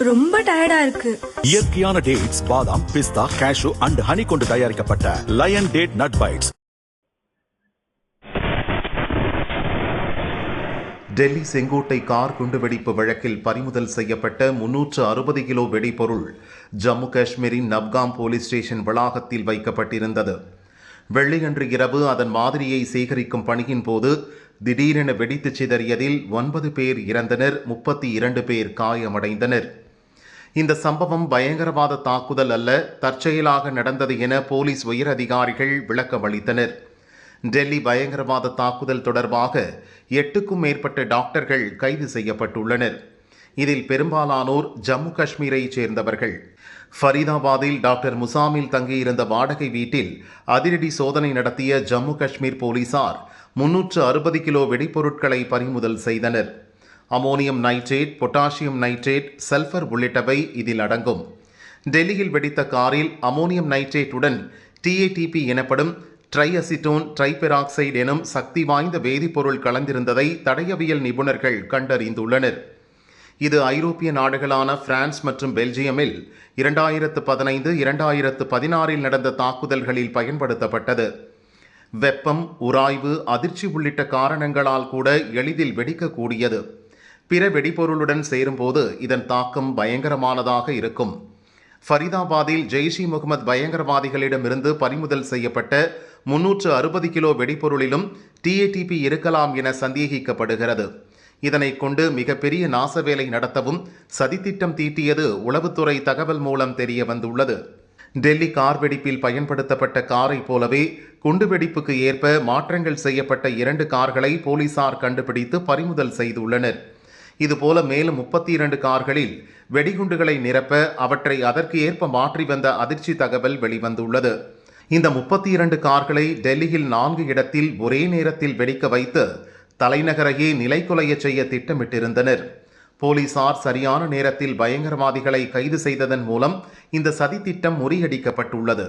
ரொம்ப டயர்டா இருக்கு. இயற்கையான டேட்ஸ், பாதாம், பிஸ்தா, கேஷு அண்ட் ஹனி கொண்டு தயாரிக்கப்பட்ட lion date nut bites. Delhi செங்கோட்டை கார் குண்டுவெடிப்பு வழக்கில் பறிமுதல் செய்யப்பட்ட 360 கிலோ வெடிபொருள் ஜம்மு காஷ்மீரின் நவ்காம் போலீஸ் ஸ்டேஷன் வளாகத்தில் வைக்கப்பட்டிருந்தது. வெள்ளியன்று இரவு அதன் மாதிரியை சேகரிக்கும் பணியின் போது திடீரென வெடித்து சிதறியதில் 9 பேர் இறந்தனர், 32 பேர் காயமடைந்தனர். இந்த சம்பவம் பயங்கரவாத தாக்குதல் அல்ல, தற்செயலாக நடந்தது என போலீஸ் உயர் அதிகாரிகள் விளக்கமளித்தனர். டெல்லி பயங்கரவாத தாக்குதல் தொடர்பாக 8க்கும் மேற்பட்ட டாக்டர்கள் கைது செய்யப்பட்டுள்ளனர். இதில் பெரும்பாலானோர் ஜம்மு காஷ்மீரைச் சேர்ந்தவர்கள். ஃபரீதாபாத்தில் டாக்டர் முசாமில் தங்கியிருந்த வாடகை வீட்டில் அதிரடி சோதனை நடத்திய ஜம்மு காஷ்மீர் போலீசார் 360 கிலோ வெடிப்பொருட்களை பறிமுதல் செய்தனர். Ammonium nitrate, potassium nitrate, sulphur உள்ளிட்டவை இதில் அடங்கும். டெல்லியில் வெடித்த காரில் அமோனியம் நைட்ரேட்டுடன் TATP எனப்படும் ட்ரைஅசிட்டோன் ட்ரைபெராக்சைடு எனும் சக்தி வாய்ந்த வேதிப்பொருள் கலந்திருந்ததை தடயவியல் நிபுணர்கள் கண்டறிந்துள்ளனர். இது ஐரோப்பிய நாடுகளான பிரான்ஸ் மற்றும் பெல்ஜியமில் 2015, 2016 நடந்த தாக்குதல்களில் பயன்படுத்தப்பட்டது. வெப்பம், உராய்வு, அதிர்ச்சி உள்ளிட்ட காரணங்களால் கூட எளிதில் வெடிக்கக்கூடியது. பிற வெடிபொருளுடன் சேரும்போது இதன் தாக்கம் பயங்கரமானதாக இருக்கும். ஃபரீதாபாத்தில் ஜெய்ஷ் இ முகமது பயங்கரவாதிகளிடமிருந்து பறிமுதல் செய்யப்பட்ட 360 கிலோ வெடிபொருளிலும் TATP இருக்கலாம் என சந்தேகிக்கப்படுகிறது. இதனை கொண்டு மிகப்பெரிய நாசவேலை நடத்தவும் சதித்திட்டம் தீட்டியது உளவுத்துறை தகவல் மூலம் தெரிய வந்துள்ளது. டெல்லி கார் வெடிப்பில் பயன்படுத்தப்பட்ட காரை போலவே குண்டுவெடிப்புக்கு ஏற்ப மாற்றங்கள் செய்யப்பட்ட 2 கார்களை போலீசார் கண்டுபிடித்து பறிமுதல் செய்துள்ளனர். இதுபோல மேலும் 32 கார்களில் வெடிகுண்டுகளை நிரப்ப அவற்றை அதற்கு ஏற்ப மாற்றி வந்த அதிர்ச்சி தகவல் வெளிவந்துள்ளது. இந்த 32 கார்களை டெல்லியில் 4 இடத்தில் ஒரே நேரத்தில் வெடிக்க வைத்து தலைநகரையே நிலைகுலைய செய்ய திட்டமிட்டிருந்தனர். போலீசார் சரியான நேரத்தில் பயங்கரவாதிகளை கைது செய்ததன் மூலம் இந்த சதித்திட்டம் முறியடிக்கப்பட்டுள்ளது.